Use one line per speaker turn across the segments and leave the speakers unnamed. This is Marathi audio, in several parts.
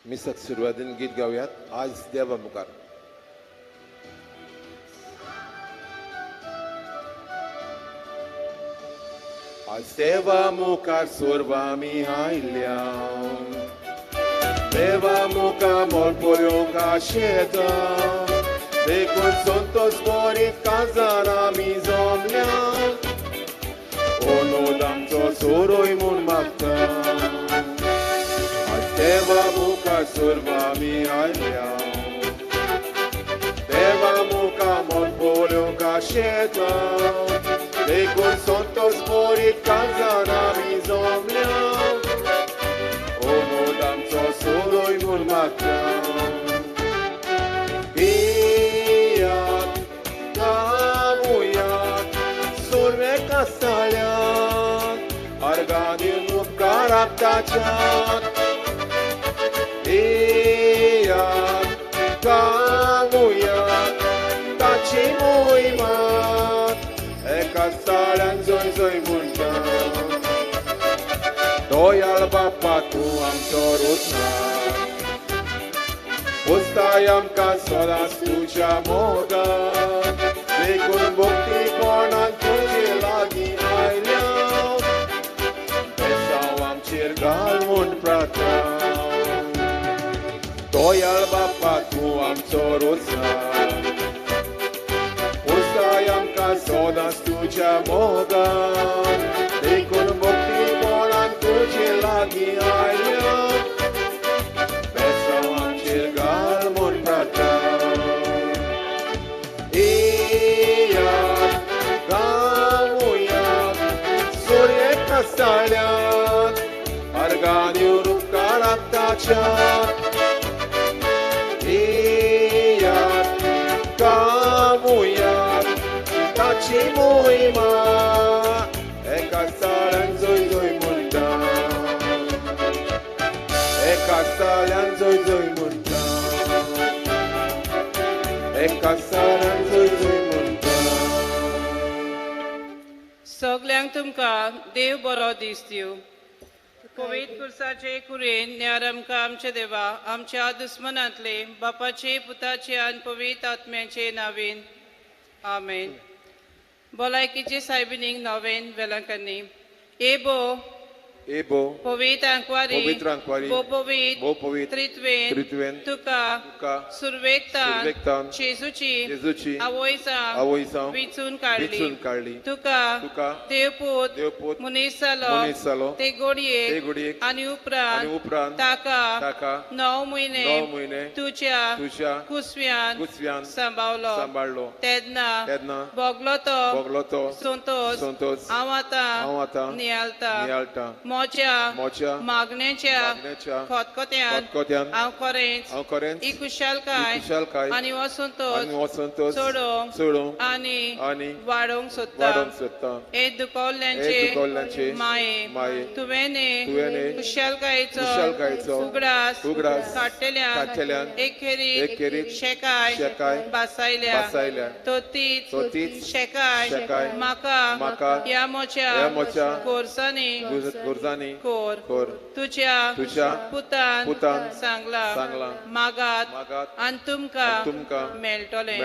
मी सुरुवातीन गीत गाऊयात आज देवामुखार. आज देवामुखार सोर्वामी आयल्या, देवामुखार मोलपोळ्यो काशेता, देखून संतोष बरीत काजार आमी जमल्या, ओनोद आमचो सोरोय म्हूण मागता. आज देवामुखार सोर्वामी आयल्या, देवामुखार मोलपोळ्यो काशेता, देखून संतोष बरीत काजार आमी जमल्या, ओनोद आमचो सोरोय म्हूण मागता. Kastalyat, arganil upkarak tacsát, éjját, kámúját, tacsi mújmát, kasztalyán zoj mondját. Tojjal bappatú am szorotnát, osztályam kasszadasztúcsa módát, देखून भक्ती कोणाक तुझे लागी आयल्या, बेसांव आमचेर घाल म्हूण प्रार्थना. दयाळ बाप्पा तूं आमचो रोजगार, उस्ताय आमकां सदांच तुज्या मोगान, देखून भक्ती कोणाक तुझे लागी आयल्या, बेसांव आमचेर घाल म्हूण प्रार्थना. Kastalyat, arganiul upkarak tacsát, éjját, kámúját, tacsi mújmát, kastalyán zoj mondját, kastalyán zoj mondját, kastalyán zoj mondját.
सगल्यांक तुमकां देव बरो दीस दिवं. पवित्र कुर्साचे कुरेन न्यार आमकां आमचे देवा आमच्या दुस्मनांतले बापाचे पुताचे आनी पवित्र आत्म्याचे नावेन आमेन. भलायकीचे सायबिनीक नवेन वेलांकनी एबो
एबो
पवित्र अंकवारी बो पवित्र त्रित्वेन तुका सुरवेक्तान जेजूची आवयसा विचून काडली. तुका देवपूत मनीस ते घोडयेक आनी उपरांत ताका 9 म्हयने तुज्या कुसव्यान सांबाळलो. तेन्ना बोगलो तो संतोष हांव आतां नियाळटा. मोच्या मागण्याच्या खतखत्यान हांव खरेंच ही खुशालकाय आनी हो संतोष सोडूंक आनी वाडोवंक सोदता. हे दुखवल्ल्यांचे माये तुवें खुशालकायेचो उगडास काडटल्यान एकेरी शेकाय बासायल्या. तो तीच शेकाय म्हाका ह्या मोच्या गोरसांनी कोर तुझ्या पुतान सांगला मागात आनी तुमकां मेळटले.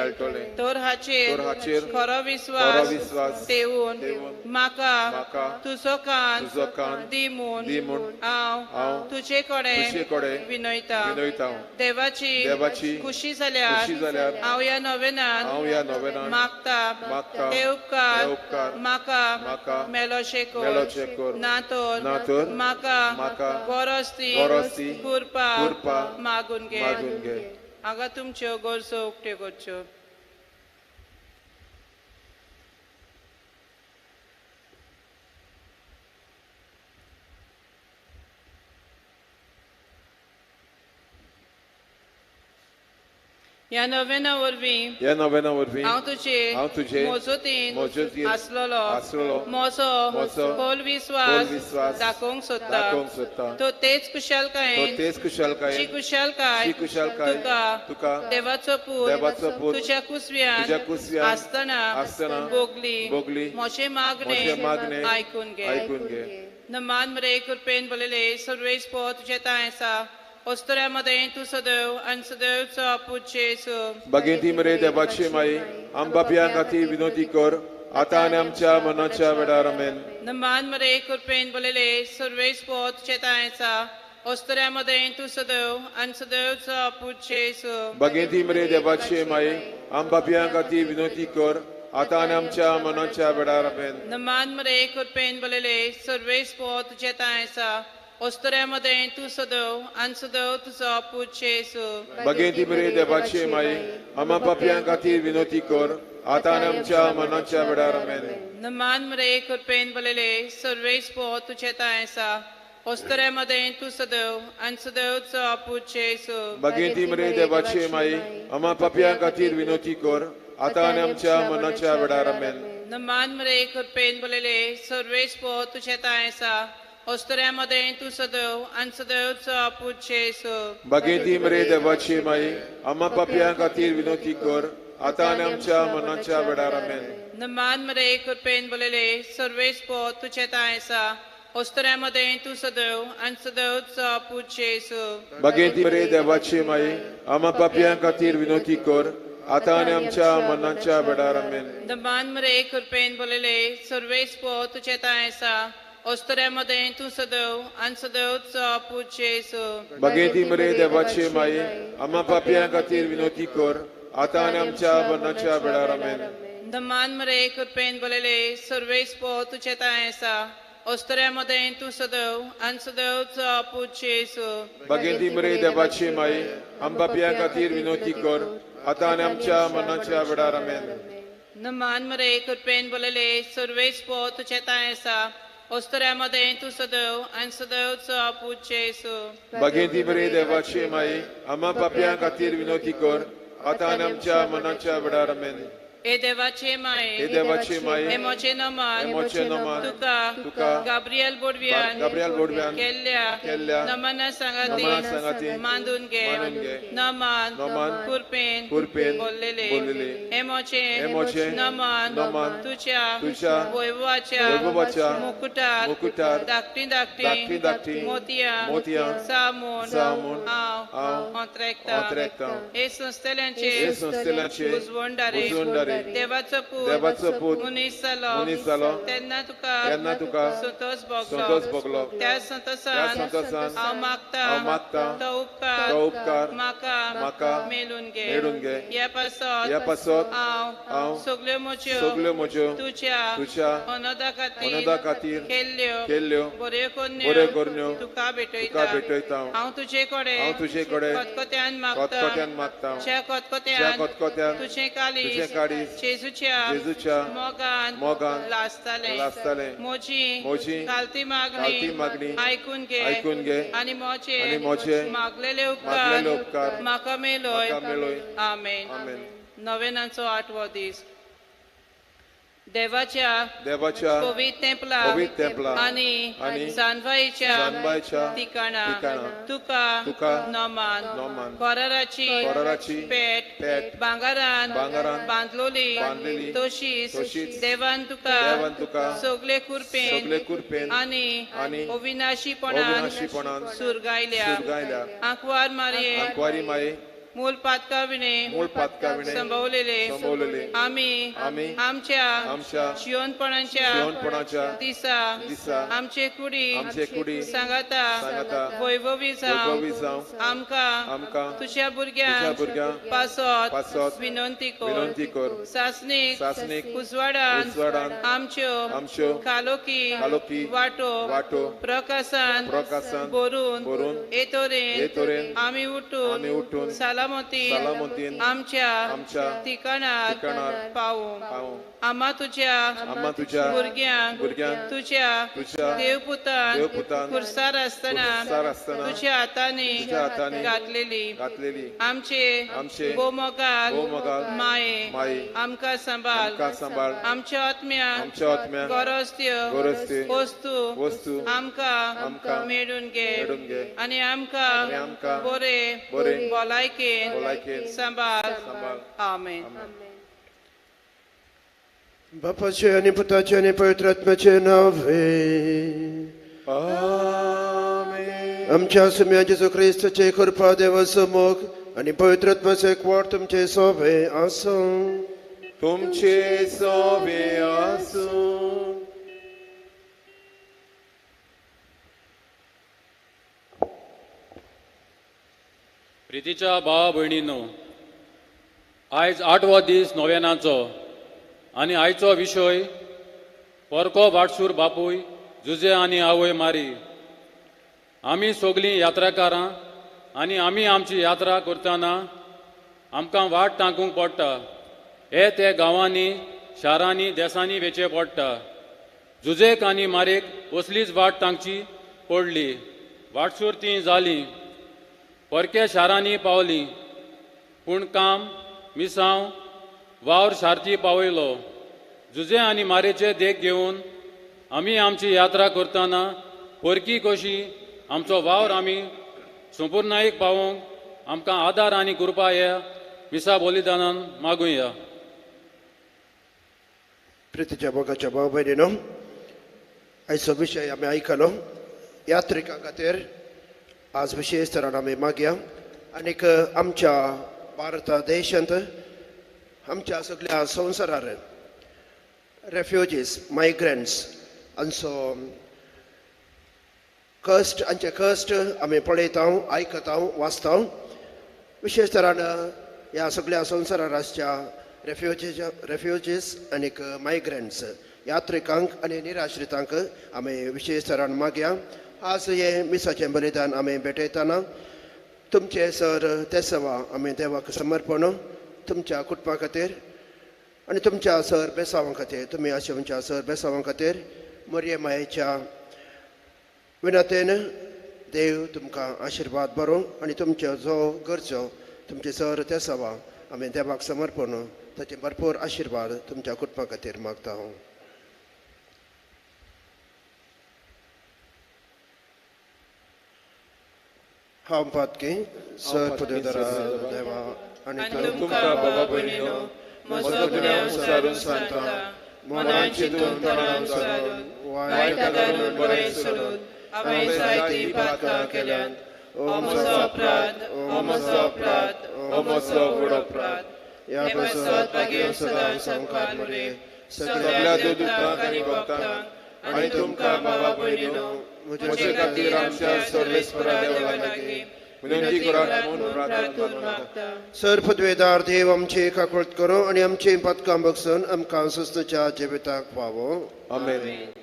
तोर हाचेर खरो विश्वास ठेवून म्हाका तुजो कान दी म्हूण हांव तुजे कडेन विनयता. देवाची खुशी जाल्यार हांव ह्या नोवेनान मागता ते उपकार म्हाका मेलोशे कोर. ना तर म्हाका गोरस्ती कुरपा मागून घे. हांगा तुमच्यो गोरसो उक्त्यो करच्यो. ह्या नोवेना वरवीं हांव तुजे मोजोतीन आसलोलो मोसो खोल विश्वास दाखोवंक सोदता. तो तेच खुशालकायेन तुका देवाचो पूत तुज्या कुसव्यान आसतना भोगली. मोचे मागणे आयकून घे. नमान मरे कृपेन बोलेले सर्वेस्पो तुजे ताय आसा ओस्तऱ्यामध्ये तू सदैव आणि सदैवचा पूज्य येसू
भगिनी मरे देवाची माई आमच्या पापियां खातीर विनोदी कर आता आणि आमच्या मनाच्या वेळार आमेन
नमान मरे कृपेन बोलेले सर्वेस पोत चेतायचा ओस्तऱ्यामध्ये तू सदैव आणि सदैवचा पूज्य येसू
भगिनी मरे देवाची माई आमच्या पापियां खातीर विनोदी कर आता आणि आमच्या मनाच्या वेळार आमेन
नमान मरे कृपेन बोलेले सर्वेस पोत चेतायचा ओस्तऱ्यामध्ये तू सदैव आणि सदैव तुझा पूज्य येसू
भगिनी मरे देवाची माई आम्हा पापियां खातीर विनोदी कर आता आणि आमच्या मनाच्या वेळार आमेन
नमान मरे कृपेन बोलेले सर्वेस पोत चेतायचा ओस्तऱ्यामध्ये तू सदैव आणि सदैवचा पूज्य येसू
भगिनी मरे देवाची माई आम्हा पापियां खातीर विनोदी कर आता आणि आमच्या मनाच्या वेळार आमेन
नमान मरे कृपेन बोलेले सर्वेस पोत चेतायचा ओस्तऱ्यामध्ये तू सदैव आणि सदैवचा पूज्य येसू
भगिनी मरे देवाची माई आम्हा पापियां खातीर विनोदी कर आता आणि आमच्या मनाच्या वेळार आमेन
नमान मरे कृपेन बोलेले सर्वेस पोत चेतायचा ओस्तऱ्यामध्ये तू सदैव आणि सदैवचा पूज्य येसू
भगिनी मरे देवाची माई आम्हा पापियां खातीर विनोदी कर आता आणि आमच्या मनाच्या वेळार आमेन
नमान मरे कृपेन बोलेले सर्वेस पोत चेतायचा ओस्तऱ्यामध्ये तू सदैव आणि सदैवचा पूज्य येसू
भगिनी मरे देवाची माई आम्हा पापियां खातीर विनोदी कर आता आणि आमच्या मनाच्या वेळार आमेन
नमान मरे कृपेन बोलेले सर्वेस पोत चेतायचा ओस्तऱ्यामध्ये तू सदैव आणि सदैवचा पूज्य येसू
भगिनी मरे देवाची माई आमच्या पापियां खातीर विनोदी कर आता आणि आमच्या मनाच्या वेळार आमेन
नमान मरे कृपेन बोलेले सर्वेस पोत चेतायचा ओस्तऱ्यामध्ये तू सदैव आणि सदैवचा पूज्य येसू
भगिनी मरे देवाची माई आम्हा पापियां खातीर विनोदी कर आता आणि आमच्या मनाच्या वेळार आमेन
ए देवाचे माय
हे देवाची माई
एमोचे नमन
एमोचे नमन
तुका गाब्रिएल बोडवियान केल्ल्या नमन सांगाती मांडून घे नमन कुरपेन बोललेले एमोचे नमन तुझ्या वैभवाच्या मुकुटार धाकटी मोतिया सामून ऑंत्रेक्ता हे संस्थेल्यांचे उजवणदारे देवाचो पूत मनीस जालो तेन्ना तुका संतोष भोगलो त्या संतोषान हांव मागता तो उपकार म्हाका मेलून घे या पासत हांव सगल्यो म्हज्यो तुज्या अनोदा खातीर केल्ल्यो बऱ्यो कन्यो तुका भेटयता हांव तुजे कडेन खतखत्यान मागता ज्या खतखत्यान तुजें काळीज जेजूच्या मोगान लासताले मोजी घालती मागणी ऐकून घे आणि मोचे मागलेले उपकार म्हाका मेलोय आमेन नवेनाचो 8वो दीस देवाच्या पवित्र टेंपला आणि जानवाईच्या ठिकाणा तुका नमन कोराराची पेट भांगारान बांदलोली तशीच देवान तुका सगळे कुरपेन आणि अविनाशीपणान सुरगायल्या आंकवार मारये मूल पातकाविणे संभवलेले आम्ही आमच्या जिवनपणाच्या दिसा आमचे कुडी सांगाता वैभवी जावं आमका तुझ्या भुरग्यांक पासत विनंती कर सासणीक उजवाडान आमच्यो कालोकी वाटो प्रकाशान भरून येतोरेन आमी उठून सलामतीन आमच्या ठिकाणार पावू आम्हा तुझ्या भुरग्यांक तुझ्या देवपुतान खुर्सार आसतना तुझ्या हातांनी घातलेली आमचे गोमोगाल माये आमकां सांबाळ आमच्या आत्म्याक गरज त्यो वस्तू आमकां मेळून घे आनी आमकां बरे भलायकेन सांबाळ आमेन.
Bapacie ani Putracie ani Pătrătmece nave.
Amen.
आमच्या सुम्या जेजू ख्रिस्ताचे कृपा देवाचो मोग आणि पवित्रात्म्याचे एकवट तुमचे सोबे आसूं.
तुमचे सोबे आसूं.
प्रितीच्या भावा भयणींनो, आयज 8वो दीस नोवेनाचो आनी आयचो विशय पोरको वाटसूर बापूय जुजे आनी आवय मारी. आमी सोगलीं यात्राकारां आनी आमी आमची यात्रा करतना आमकां वाट टांकूंक पडटा. हे ते गांवांनी शारांनी देसांनी वेचे पडटा. जुजेक आनी मारेक असलीच वाट टांकची पडली. वाटसूर ती जाली, परके शारांनी पावलीं, पूण काम मिसांव वावर शारती पावयलो. जुजे आनी मारेचे देख घेवन आमी आमची यात्रा करतना परकी कशी आमचो वावर आमी संपूर्णायेक पावोवंक आमकां आदार आनी कृपा ह्या मिसा बलिदानान मागुया.
प्रितीच्या मोगाच्या भाव भयणीनो, आयचो विशय आमी आयकलो. यात्रिकां खातीर आज विशेष तरान आमी मागया. आनीक आमच्या भारत देशांत आमच्या सगळ्या संवसारार रेफ्युजीस मायग्रंट्स हांचो कश्ट आमी पळयता, आयकता, वाचता. विशेष तरान ह्या सगळ्या संवसारार आसच्या रेफ्युजीस आनीक मायग्रंट्स यात्रिकांक आनी निराश्रितांक आमी विशेष तरान मागया. आज हे मिसाचें बलिदान आमी भेटयतना तुमचे सर ते सवा आमी देवाक समर्पण. तुमच्या कुटुंबा खातीर आनी तुमच्या सर बेसांवां खातीर, तुमी अशें तुमच्या सर बेसांवां खातीर मोरये मायेच्या विनतेन देव तुमकां आशिर्वाद बरो आनी तुमच्यो जो गरजो तुमचे सर ते सवा आमी देवाक समर्पण ताचे भरपूर आशिर्वाद तुमच्या कुटुंबा खातीर मागता हांव. हांव पातकी सर पदवीधरा देवा आनी
तुमकां बाबा भयणीनो, म्हजो गुन्यांव सारून सांगता, मनान चिंतून तोंडान सारून वायट आदारून बरें सोडून हांवें जायतीं पातकां केल्यात. हो म्हजो अपराध, हो म्हजो अपराध, हो म्हजो व्हड अपराध. हे पासत पागेव सदां संवकार मरे सगळ्या दुतांक आनी भक्तांक आनी तुमकां बाबा भयणीनो, म्हजे खातीर आमच्या सर्वेस्परा देवा लागीं विनंती करात म्हूण प्रार्थना मागता.
सर पदवेदार देव आमची काकूळट करो आनी आमची पदकां बक्षून आमकां सुस्तच्या जिविताक पावो.
आमेन.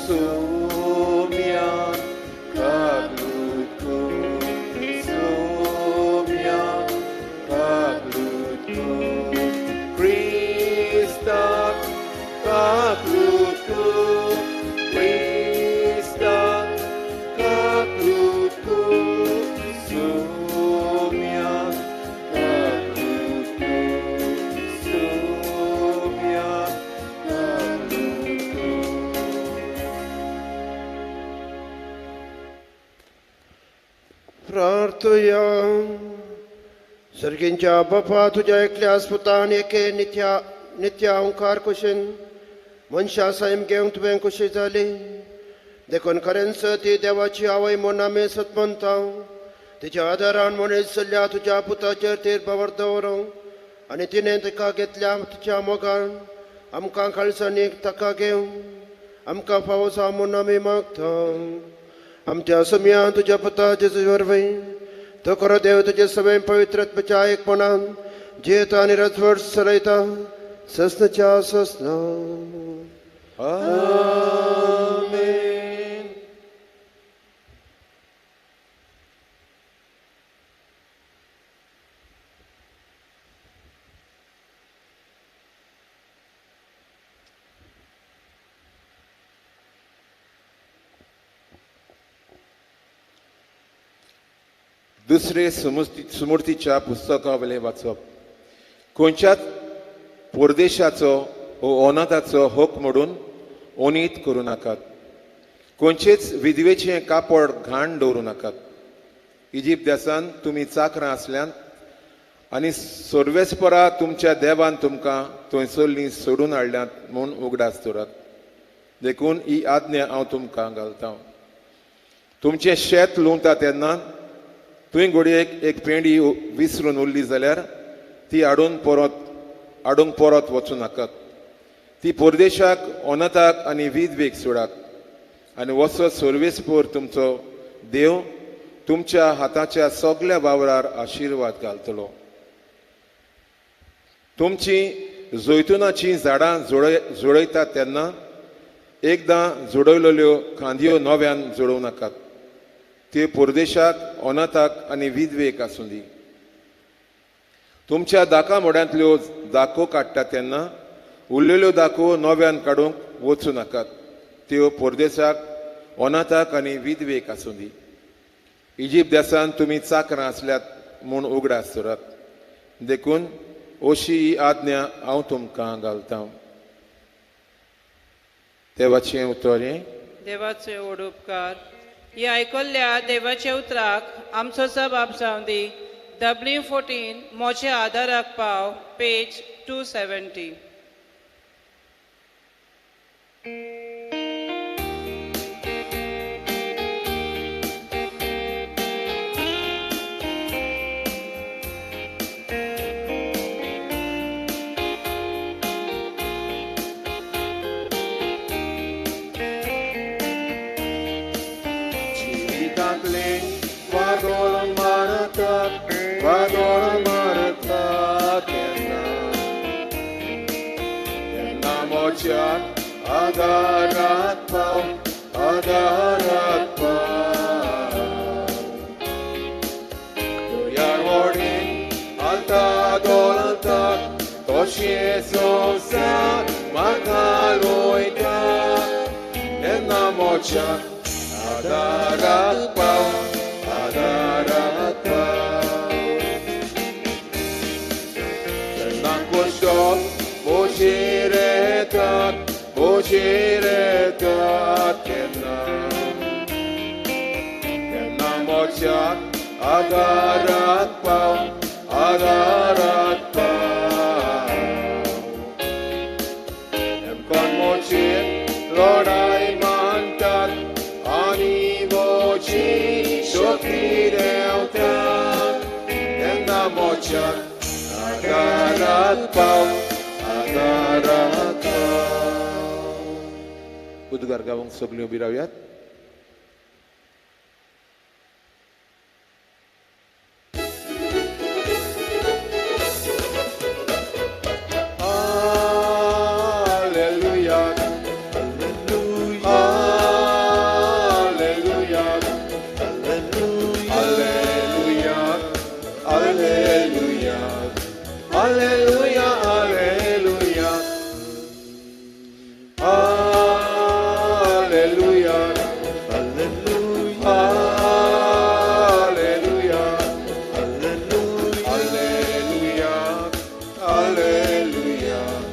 Saumya काकूळट Saumya काकूळट Christak kakluku, Christak kakluku, Sumya kakluku, Sumya kakluku.
प्रार्थया. सर्गींच्या बापा तुझ्या एकल्या स्पुतान एके नित्या ओंकार कुशीन मनशा सैम घेवंक तुवें खुशी जाली. देखून खरेंच ती देवाची आवय म्हूण आमी सतमंता. तिच्या आदारान मनीस चल्ल्या तुज्या पुताचेर तीर बावर दवरूंक आनी तिणें तिका घेतल्या तुज्या मोगान आमकां खालसांनीक ताका घेवं आमकां फावो जा म्हूण आमी मागता. आमच्या सुम्या तुज्या पुता जेजू वरवीं तो खरो देव तुजे सगळे पवित्रत्वाच्या एकपणान जियेता आनी रजवट चलयता ससनच्या ससना.
आमेन. दुसरे सुमूर्तीच्या पुस्तका वयलें वाचप. खंयच्याच परदेशाचो वो अनाथाचो हक मोडून ओनीत करूं नाकात. खंयचेच विधवेचें कापड घाण दवरूं नाकात. इजिप्त देशांत तुमी चाकरां आसल्यान आनी सर्वेस्परा तुमच्या देवान तुमकां थंयसरलीं सोडून हाडल्यांत म्हूण उगडास दवरात. देखून ही आज्ञा हांव तुमकां घालतां. तुमचें शेत लुंवता तेन्ना तुवें घोडयेक एक पेंडी विसरून उरली जाल्यार ती हाडूंक परत वचूं नाकात. ती परदेशाक अनाथाक आनी विधवेक सोडात. आनी वचत सर्वेस्पर तुमचो देव तुमच्या हाताच्या सगळ्या वावरार आशिर्वाद घालतलो. तुमची जैतुनाची झाडां जोडयतात तेन्ना एकदां जोडयलेल्यो कांदयो नव्यान जोडूं नाकात. त्यो परदेशाक अनाथाक आनी विधवेक आसूं दी. तुमच्या दाका मोड्यांतल्यो दाखो काडटा तेन्ना उरलेल्यो दाखो नव्यान काडूंक वचूं नाकात. त्यो परदेशाक अनाथाक आनी विधवेक आसूं दी. इजिप्त देशांत तुमी चाकरां आसल्यात म्हूण उगडास दवरात. देखून अशी ही आज्ञा हांव तुमकां घालतां. देवाचें उतर हें.
देवाचे व्हड उपकार. ह्या आयकल्ल्या देवाच्या उतराक आमचो जबाब जावं दी. W14 मोचे आदाराक पाव, पेज 270.
वादोळ मारता तेन्ना मोच्या आदाराक पाव. दर्यार व्हडें हालता दोलताक तशें संवसार म्हाका लोयता. तेन्ना मोच्या आदाराक पाव. Boşiretat kenna moçak adarat pav. Emkan moçit lodai mantat ani moçi şokireutat. Kenna moçak adarat pav. उद्गार गावंक सगळ्यो उबी रावयात. Alleluia, alleluia, alleluia, alleluia, alleluia,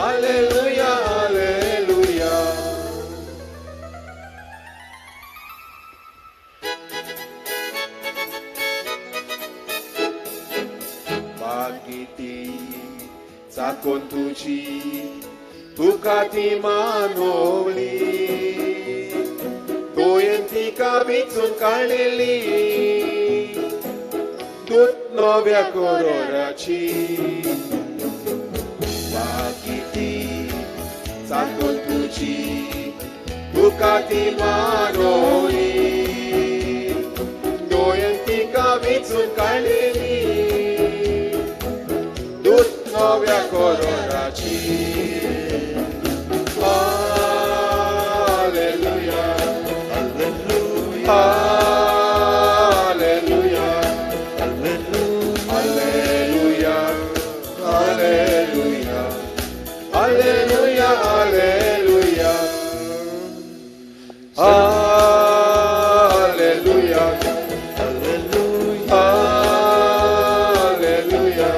alleluia, alleluia. Con tuci tuca ti manoli toyenti kabitsun kaleli tut novia kororaci bakiti sa con tuci tuca ti manoli toyenti kabitsun kaleli novia coronaci. Alleluia, alleluia, alleluia, alleluia, alleluia, alleluia, alleluia, alleluia, alleluia.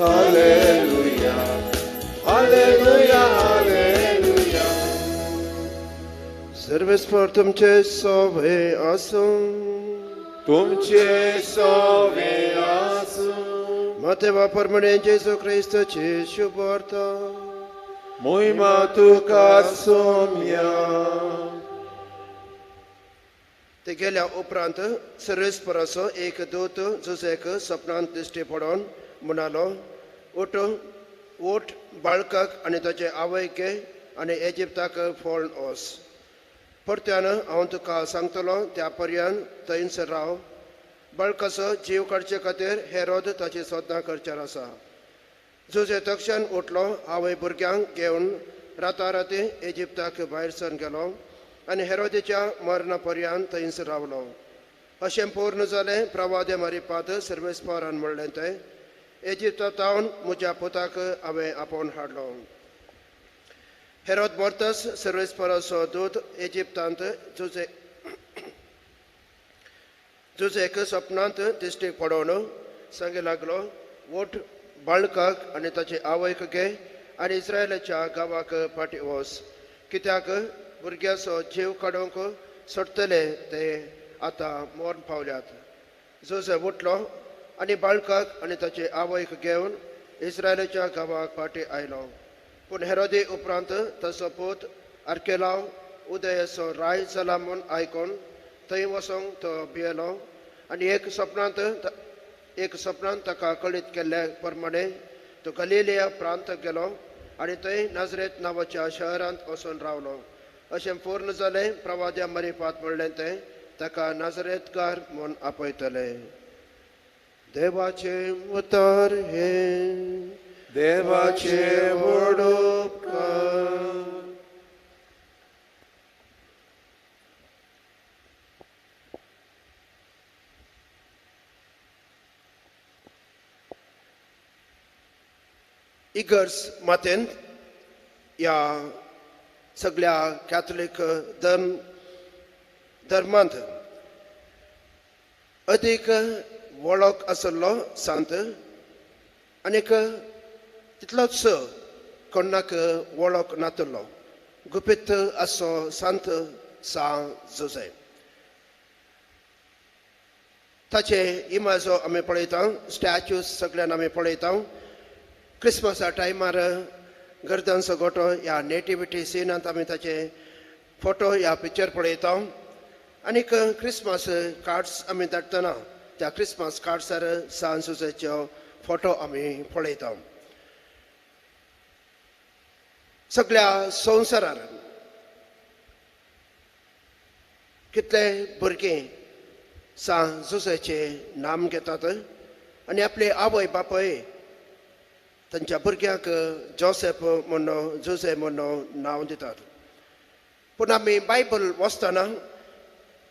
Alleluia, alleluia, alleluia.
सर्वेस्पर तुमचे सोबे आसूं.
तुमचे सोवे आसूं
Mateva permane Jesu Christo ci suporta.
मोहिमा तुका सोम्या
ते गेल्या उपरांत सर्वेस परसो एक दूत जुसेक सपनांत दिश्टी पडोन म्हणालो उठ उठ बाळकाक आनी ताचे आवयके आनी इजिप्ताक फोडून वच परत्यान हांव तुका सांगतलो त्या पर्यंत थंयसर राव बाळकाचो जीव काडचे खातीर हेरोद ताची सोदनां करच्यार आसा जुजे तक्षण उठलो आवय भुरग्यांक घेवन राताराती इजिप्ताक भायर सरून गेलो आनी हेरोदेच्या मरणा पर्यंत थंयसर रावलो अशें पूर्ण जालें प्रवादे मारिपात सर्वेस्परान म्हणलें तें इजिप्तांत म्हज्या पुताक हांवें आपोवन हाडलो हेरोद मरतस सर्वेस्पराचो दूत इजिप्तांत जुजेक सपनांत दिश्टी पडोवन सांगूंक लागलो वोट बाळकाक आनी ताचे आवयक घे आनी इस्रायलाच्या गांवाक फाटी वच कित्याक भुरग्याचो जीव काडूंक सोडटले ते आतां मोर्न पावल्यात जोसे उठलो आनी बाळकाक आनी ताचे आवयक घेवन इस्रायलाच्या गांवाक फाटी आयलो पूण हेरोदे उपरांत ताचो पूत आर्केलाव उदयाचो राय जाला म्हूण आयकून थंय वचोंक तो भियेलो आनी एक सपनांत ताका कळीत केल्ले प्रमाणे तो गलिलिया प्रांत गेलो आनी थंय नाजरेत नांवाच्या शहरांत वचून रावलो अशें पूर्ण जालें प्रवाद्या मारिपात म्हणलें तें ताका नाजरेतकार म्हूण आपयतले देवाचे उतर हे
देवाचे व्हड उपकार
इगर्स मातेन या सगळ्या कॅथोलिक धर्मांत अदीक वळख आसलो सांत आनीक तितलोच कोणाक वळख नातलो गुपीत आसो सांत सान जोसे ताचे इमाजो आमी पळयता स्टॅच्यूज सगळ्यान आमी पळयता क्रिसमसा टायमार गर्दांचो गोठो ह्या नेटिविटी सिनांत आमी ताचे फोटो ह्या पिक्चर पळयता आनीक क्रिसमस कार्ड्स आमी धाडटना त्या क्रिसमस कार्ड्सार सान जोसेचो फोटो आमी पळयता सगळ्या संवसारार कितले भुरगीं सान जोसेचे नाम घेतात आनी आपले आवय बापाय तांच्या भुरग्यांक जोसेफ म्हणून जोसे म्हणून नांव दितात पूण आमी बायबल वाचतना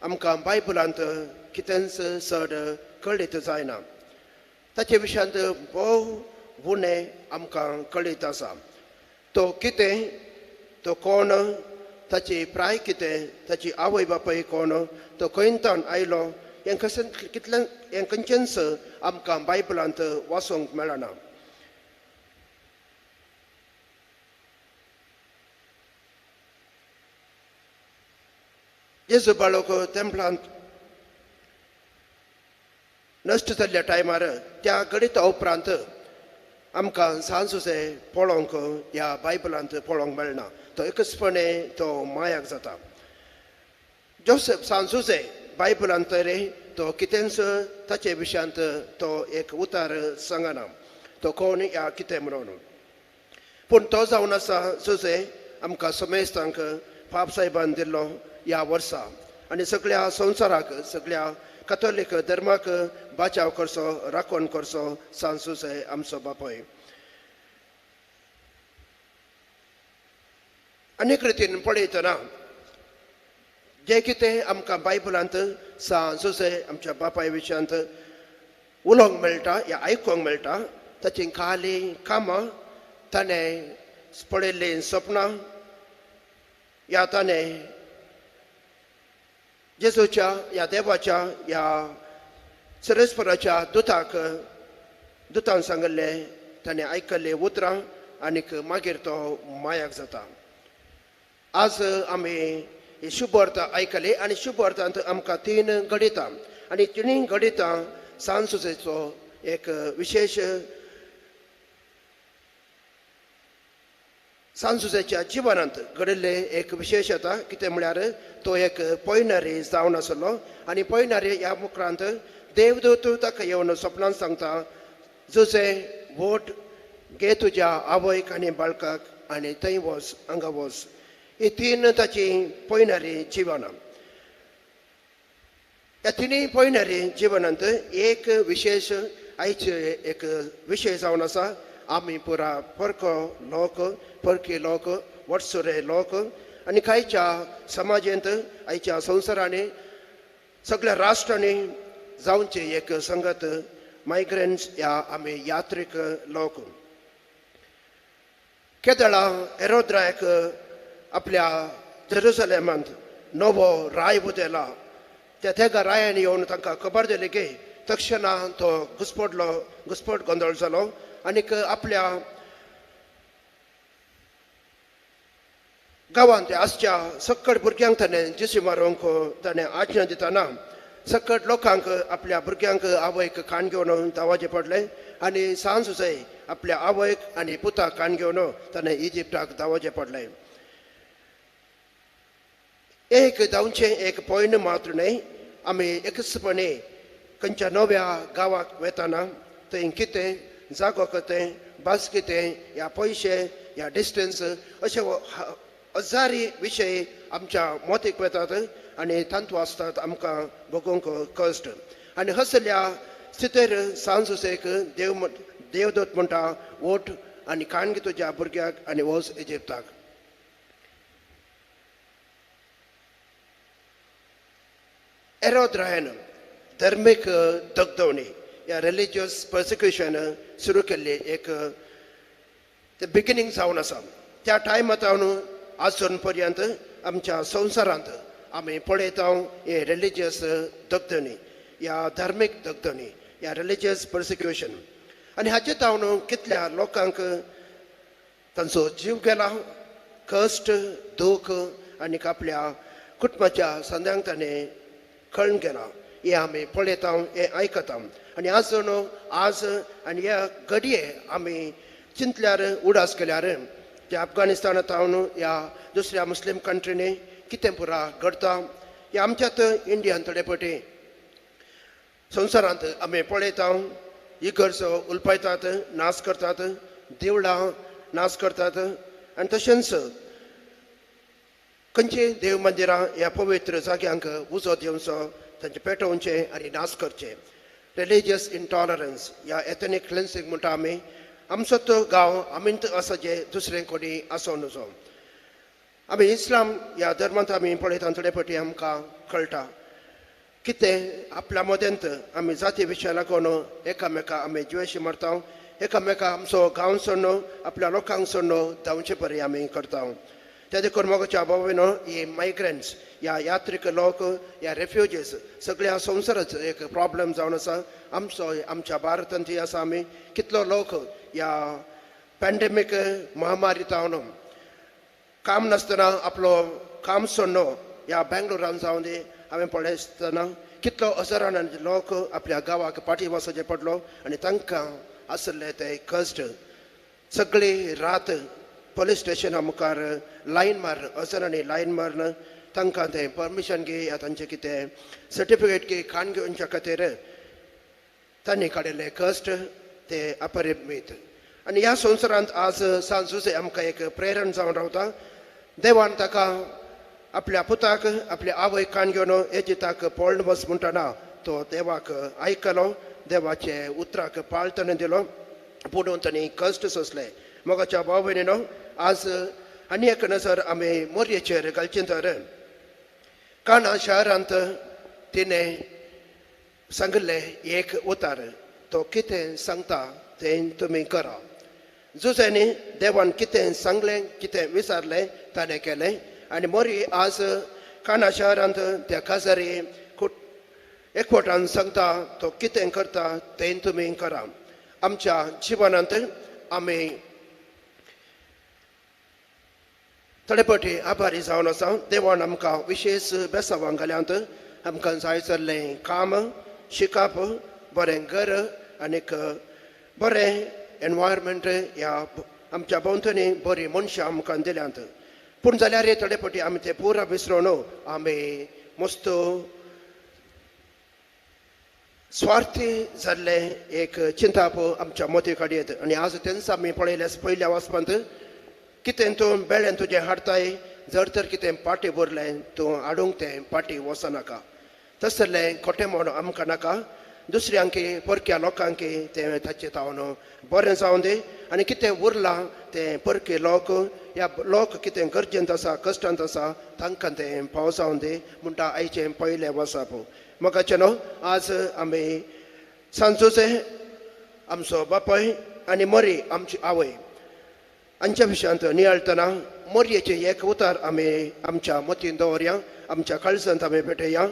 आमकां बायबलांत कितेंच चड कळीत जायना ताचे विशयांत भोव उणें आमकां कळीत आसा तो कितें तो कोण ताची प्राय कितें ताची आवय बापाय कोण तो खंयच्यान आयलो हें खंयचेंच आमकां बायबलांत वाचूंक मेळना जेजू बाळक तेंपलांत नश्ट जाल्ल्या टायमार त्या गणिता उपरांत आमकां सान जोसे पळोवंक ह्या बायबलांत पळोवंक मेळना तो एकचपणे तो मायाक जाता जोसेफ सान जोसे बायबलांत तरी तो कितेंच ताचे विशयांत तो एक उतार सांगना तो कोण या कितें म्हणून पूण तो जावन आसा जोसे आमकां समेस्तांक पाप साहेबान दिल्लो ह्या वर्सा आनी सगळ्या संवसाराक सगळ्या कॅथोलीक धर्माक बाचाव करचो राखण करचो सान जोसे आमचो बापाय अनेक रितीन पळयतना जे कितें आमकां बायबलांत सान जोसे आमच्या बापाय विशयांत उलोवंक मेळटा या आयकूंक मेळटा ताची खाली कामां ताणें पळयल्लीं सपनां या ताणें जेजूच्या या देवाच्या या सर्वेस्पराच्या दुतान सांगल्लें ताणें आयकल्लीं उतरां आनीक मागीर तो मायाक जाता आज आमी ही शुभ अर्थ आयकली आनी शुभ अर्थांत आमकां 3 गणितां आणि तिन्ही घडितां सांजुजेचो एक विशेष सांजुजेच्या जिवनांत घडिल्ले एक विशेशता कितें म्हळ्यार तो एक पयणारी जावन आसलो आनी पयणारी ह्या मुखारांत देवदूत ताका येवन स्वप्नांत सांगता जुजे वोट घे तुज्या आवयक आनी बाळकाक आनी थंय वच हांगा वच. ही तीन ताची पयणारी जिवनां. ह्या तिनी पयणारी जिवनांत एक विशेष आयचे एक विशय जावन आसा. आमी पुरा परकी लोक वटसुरे लोक आनी कांयच्या समाजांत आयच्या संवसारांनी सगळ्या राष्ट्रांनी जावचे एक संगत मायग्रंट्स ह्या आमी यात्रीक लोक. केदळा हेरोद्राक आपल्या जेरुसलेमांत नवो राय बुदेला. त्या रायान येवन तांकां खबर दिली की तक्षणा तो घुस्पट गोंदळ जालो आनीक आपल्या गांवांत ते आसच्या सक्कड भुरग्यांक ताणें जिसी मारूंक ताणें आज्ञा दितना सक्कड लोकांक आपल्या भुरग्यांक आवयक कान घेवन धांवचें पडलें आनी सांज जाय आपल्या आवयक आनी पुताक कान घेवन ताणें इजिप्टाक धांवचें पडलें. एक धांवचें एक पॉयंट मात्र न्हय. आमी एकसपणी खंयच्या नव्या गांवाक वेताना थंय कितें जागो कितें बस कितें ह्या पयशे ह्या डिस्टन्स अशे हजारी विशय आमच्या मोतीक वेतात आनी तांत वाचतात आमकां बगूंक कश्ट. आनी हसल्या स्थितीर सांजुसेक देवदूत म्हणटा वोट आनी काण घे तुज्या भुरग्याक आनी वच इजिप्ताक. हेरोद्रायन धर्मीक दगदवणी ह्या रिलिजियस पर्सिक्युशन सुरू केल्ली एक ते बिगिनींग जावन आसा. त्या टायमातावन आजून पर्यंत आमच्या संवसारांत आमी पळयता हे रिलिजियस दगदणी ह्या धार्मीक दगदणी ह्या रिलिजियस पर्सिक्युशन आनी हाचे तावन कितल्या लोकांक तांचो जीव गेला. कश्ट दूख आनीक आपल्या कुटुंबाच्या संद्यांक ताणें कळून गेला. हे आमी पळयता हे आयकता आनी आज आनी ह्या घडये आमी चिंतल्यार उडास केल्यार ते अफगानिस्तानांत ह्या दुसऱ्या मुस्लीम कंट्रीनी कितें पुरा घडटा हे आमच्यात इंडियान थोडे पटी संवसारांत आमी पळयता. इगर्जो उलपयतात नाश करतात देवळां नाश करतात आनी तशेंच खंयची देव मंदिरां ह्या पवित्र जाग्यांक उजो दिवचो तांचे पेटोवचे आनी नाश करचे. रिलिजियस इंटॉलरन्स ह्या एथनीक क्लिन्सिंग म्हणटा आमी. आमचो तो गांव आमींत आसा जे दुसरें कोणी आसो नजो. आमी इस्लाम ह्या धर्मांत आमी पळयता थोडे फावटी आमकां कळटा कितें आपल्या मदेंत आमी जाती विशय लागून एकामेकां आमी द्वेश मारता. एकामेकां आमचो गांव सोडून आपल्या लोकांक सोडून धांवचे परी आमी करता. त्या देखून मोगाच्या भावेनो ही मायग्रंट्स ह्या यात्रीक लोक ह्या रेफ्युजीज सगळ्या संवसाराचो एक प्रॉब्लेम जावन आसा. आमच्या भारतांत आसा आमी कितलो लोक ह्या पॅन्डेमीक महामारी जावन काम नासतना आपलो काम सोडून ह्या बेंगलोरान जावन दी हांवें पळयतना कितलो हजारांनी लोक आपल्या गांवाक फाटी वचचें पडलो आनी तांकां आसले ते कश्ट. सगळी रात पुलीस स्टेशना मुखार लायन मार हजारांनी लायन मारन तांकां तें परमिशन घे या तांचें कितें सर्टिफिकेट घे काण घेवच्या खातीर तांणी काडिल्ले कश्ट ते अपरिमीत. आनी ह्या संवसारांत आज सांजुचे आमकां एक प्रेरण जावन रावता. देवान ताका आपल्या पुताक आपल्या आवय काण घेवन एजिताक पळोवन वच म्हणटना तो देवाक आयकलो. देवाचे उतराक पाळतने दिलो पुणून तांणी कश्ट सोंसले. मोगाच्या भाव भयणीनो आज आनी एक नजर आमी मोरयेचेर घालची तर काना शारांत तिणें सांगले एक उतार तो कितें सांगता तें तुमी करा. जुजेनी देवान कितें सांगलें कितें विचारलें ताणें केलें आनी मोरी आज काना शारांत त्या काजारी एकवटान सांगता तो कितें करता तें तुमी करा. आमच्या जिवनांत आमी थोडे फावटी आभारी जावन आसा. देवान आमकां विशेश बेसावां घाल्यांत आमकां जाय जाल्लें काम शिकप बरें घर आनीक बरें एनवायरमेंट ह्या आमच्या भोंवतणी बरीं मनशां आमकां दिल्यांत पूण जाल्यार थोडे फावटी आमी तें पुरा विसरून आमी मस्त स्वार्थी जाल्ले एक चिंताप आमच्या मती काडयत आनी आज तेंच आमी पळयलें पयल्या वचपांत कितें तूं बेळें तुजें हाडताय जर तर कितें पाटी भरलें तूं हाडूंक तें पाटी वचनाका तसलें खोटें म्हण आमकां नाका दुसऱ्यांकी परक्या लोकांकी तें ताचें तावन बरें जावं दी आनी कितें उरलां तें परके लोक ह्या लोक कितें गरजेंत आसा कश्टांत आसा तांकां तें पावसावन दी म्हणटा आयचें पयलें वचप मोगाचें न्हू आज आमी सांजोचे आमचो बापाय आनी मरी आमची आवय हांच्या विशयांत नियाळतना मोरयेचें एक उतार आमी आमच्या मतीन दवरया आमच्या काळजांत आमी पेटया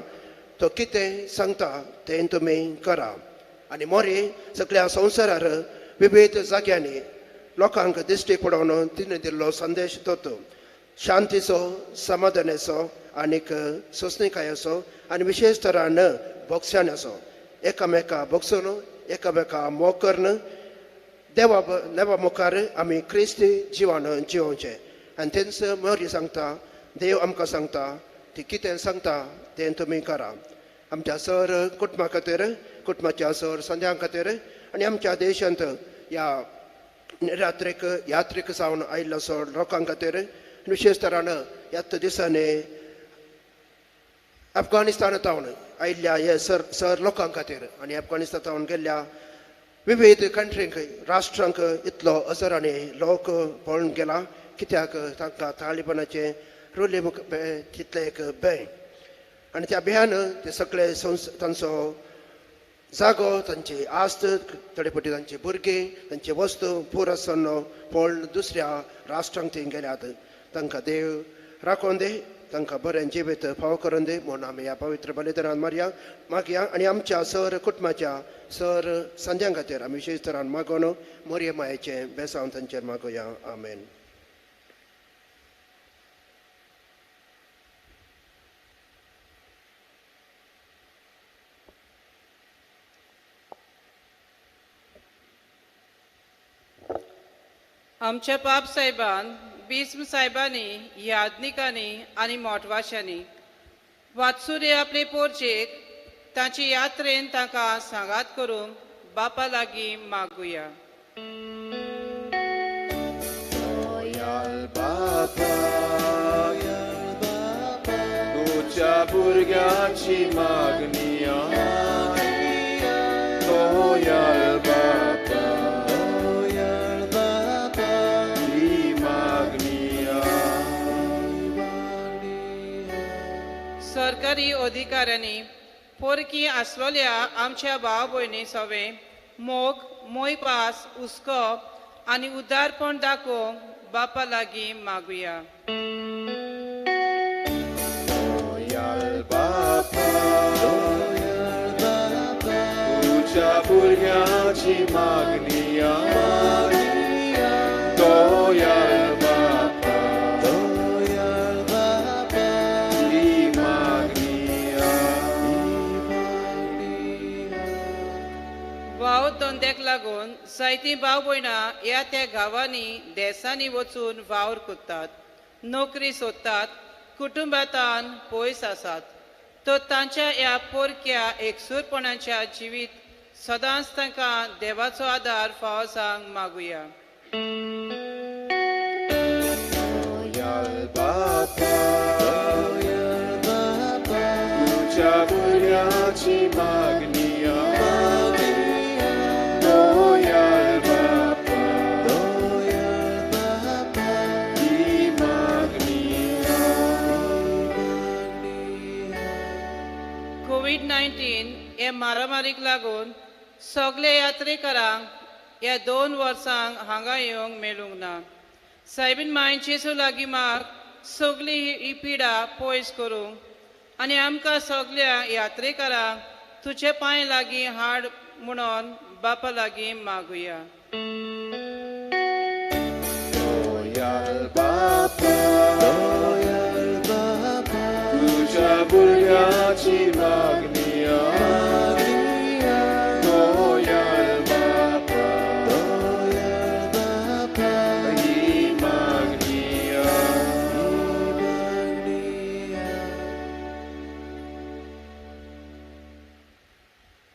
तो कितें सांगता तें तुमी करा आनी मोरी सगळ्या संवसारार विविध जाग्यांनी लोकांक दिश्टी पडोवन तिणें दिल्लो संदेश दोतो शांतीचो समाधानाचो आनीक सोंसणीकायेचो आनी विशेश तरान भोगसाण्याचो एकामेका भोगसून एकामेका मोग करन देवा मुखार आमी क्रिस्ती जिवन जिवोवचें आनी तेंच मोरी सांगता देव आमकां सांगता ती कितें सांगता तें तुमी करा आमच्या सर कुटुंबा खातीर कुटुंबाच्या सर संद्यां खातीर आनी आमच्या देशांत ह्या रात्रीक यात्रेक जावन आयिल्लो सर लोकां खातीर विशेश तरान ह्याच दिसांनी अफगानिस्तानांतावन आयिल्ल्या हे सर लोकां खातीर आनी अफगानिस्तानांतावन गेल्ल्या विविध कंट्रींक राष्ट्रांक इतलो अजरांनी लोक पळून गेला कित्याक तांकां तालिबानाचे रोले तितले एक भंय आनी त्या भंयान ते सगळे तांचो जागो तांची आस्त थोडे फावटी तांची भुरगीं तांची वस्तू पुरो सन्न पळोवन दुसऱ्या राष्ट्रांक थंय गेल्यात तांकां देव राखोवन दे तांकां बरें जिवीत फाव करून दी म्हूण आमी ह्या पवित्र बलिदानान मागया आनी आमच्या सर कुटुंबाच्या सर संद्यां खातीर आमी विशेश तरान मागोवन मोरये मायेचें बेसांव तांचेर मागोया आमेन.
आमच्या बाब साहेबान बिस्म साहेबांनी यादनिकांनी आनी मोटवाशांनी वाचुरे आपले पोरचेक तांचे यात्रेन तांकां सांगात करूंक बापा लागीं मागुया.
तुझ्या भुरग्याची मागणी
सरकारी अधिकाऱ्यांनी पोरकी आसलेल्या आमच्या भाव भयणी सवे मोग मोयपास हुस्कप आनी उदारपण दाखोवंक बापा लागीं मागुया.
तुझ्या भुरग्याची मागणी
वाव धंद्याक लागून जायतीं भाव भयणां ह्या त्या गांवांनी देसांनी वचून वावर कोत्तात नोकरी सोदतात कुटुंबांतान पयस आसात तो तांच्या ह्या पोरक्या एकसूरपणाच्या जिवीत सदांच तांकां देवाचो आदार फावो सांग मागुया.
तुझ्या भुरग्याची मागणी
कोविड-19 हे मारामारीक लागून सगळे यात्रेकरांक ह्या 2 वर्सांक हांगा येवंक मेळूंक ना. सायबीन मायचेसू लागीं माग सगळी ही पिडा पयस करूंक आनी आमकां सगळ्या यात्रेकरांक तुजे पांय लागीं हाड म्हणून बापा लागीं मागुया.
तुझ्या भुरग्याची मागणी दोयाल बापा ही मागणी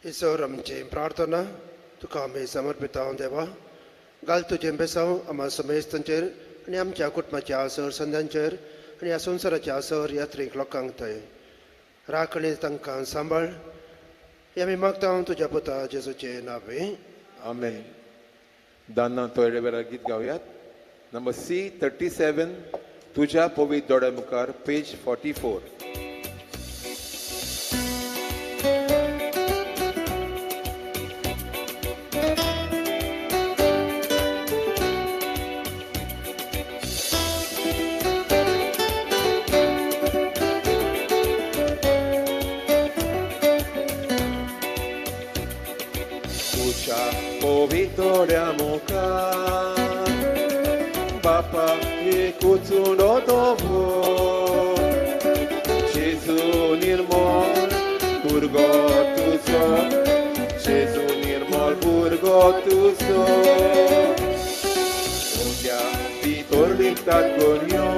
ईश्वर आमची प्रार्थना तुका आमी समर्पित हांव देवा घाल तुजें बेसांव आम्हा समेस्तांचेर आनी आमच्या कुटुंबाच्या सर संध्यांचेर आनी ह्या संवसाराच्या सर यात्रीक लोकांक थंय राखणी तांकां सांबाळ हे आमी मागता तुज्या पुता जेजूचे नांवे
आमेन. दाना थोड्या वेळा गीत गावयात. नंबर C37 तुझ्या पवित्र दोळ्या मुखार page 44. Vittoria mucar Papa e cuțuno dovo Gesù nirmol Burgo tu so Gesù nirmol burgo tu so Udia vitor lictat gonio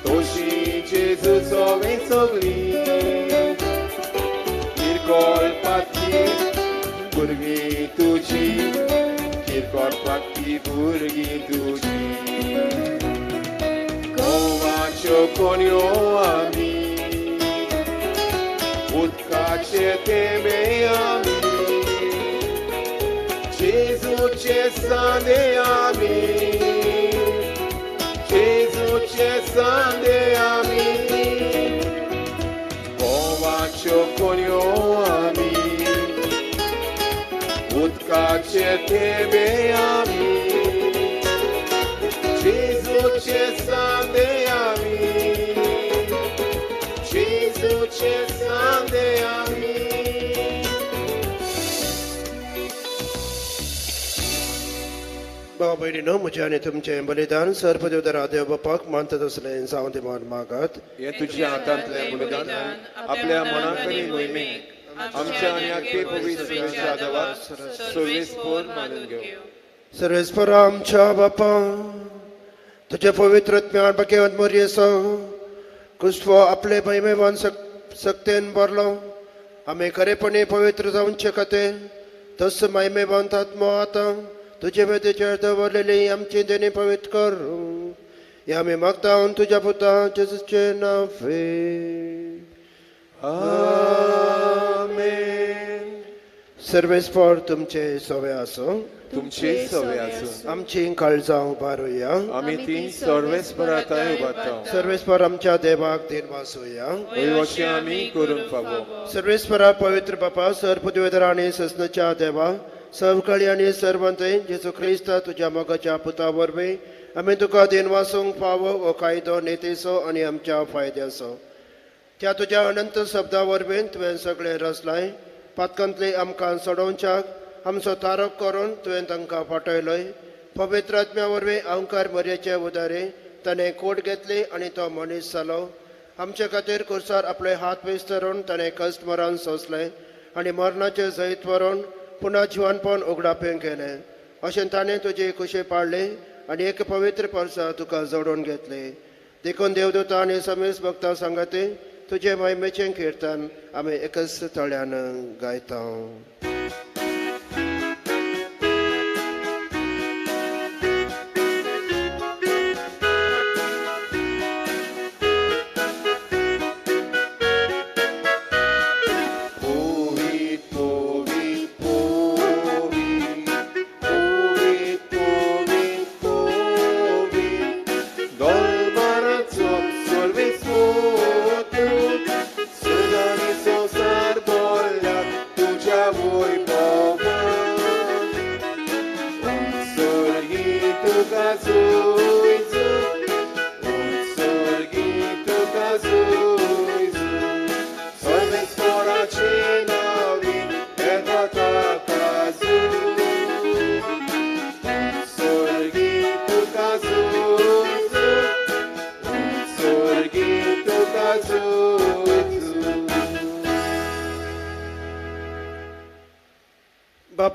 Toshi Gesù so vensogli Ircol pati Burgi tuji, kirkor pakti burgi tuji. Kovacho konyo ami, utkache teme ami. Gesù ce sande ami, Gesù ce sande ami. Kovacho konyo ami. Utkače tebe ami, Gesù ce sande ami, Gesù ce sande ami.
भाव भयणीनो म्हजें आनी तुमचें बलिदान सर्पदेवदारा देव बापाक मानतात असलें जावं दिमान मागात.
हे तुझ्या हातांतलें बलिदान आपल्या मनाकरी मोहिमेक आमच्या आणि आखे पवित्र देवात सर्वेस्पर मानून घेऊ.
सर्वेस्पर आमच्या बापा तुझ्या पवित्र आत्म्यान बाकेवंत मोरयेसो कुस्वो आपले महिमेवान सक्तेन भरलो आमी खरेपणी पवित्र जावचे खातीर तस महिमेवान आत्मो आतां तुजे वेदेचेर दवरलेली आमची देणी पवित्र कर हे आमी मागता तुज्या पुता जेजूचे नांवे.
आमेन.
सर्वेस्पर तुमचे सवे आसो
तुमचे सवे आसूं
आमची काळजां उबारुया
आमी ती सर्वेस्पराताय उबारता.
सर्वेस्पर आमच्या देवाक दिन वासुया
अशें आमी करून फावो.
सर्वेस्परा पवित्र बापा सर्पदेवदार आनी ससनाच्या देवा सवकळी आनी सर्वंतय जेजू क्रिस्ता तुज्या मोगाच्या पुता वरवीं आमी तुका दिन वासूंक फावो हो कायदो नेतेचो आनी आमच्या फायद्याचो. त्या तुज्या अनंत शब्दा वरवीं तुवें सगळें रचलाय पातकांतली आमकां सोडोवच्याक आमचो तारक करून तुवें तांकां फाटयलोय. पवित्र आत्म्या वरवीं अहंकार मर्याचे उदारे ताणें कोट घेतली आनी तो मनीस जालो. आमचे खातीर कुर्सार आपले हात विस्तरून ताणें कश्ट मरण सोंसलें आनी मरणाचे जैत व्हरून पुन्हा जिवानपण उगडापें केलें. अशें ताणें तुजी खुशी पाडली आनी एक पवित्र परसा तुका जोडून घेतली. देखून देवदूतां आनी समेस भक्तां सांगाती तुजे महिमेचें किर्तन आमी एकच तळ्यान गायता.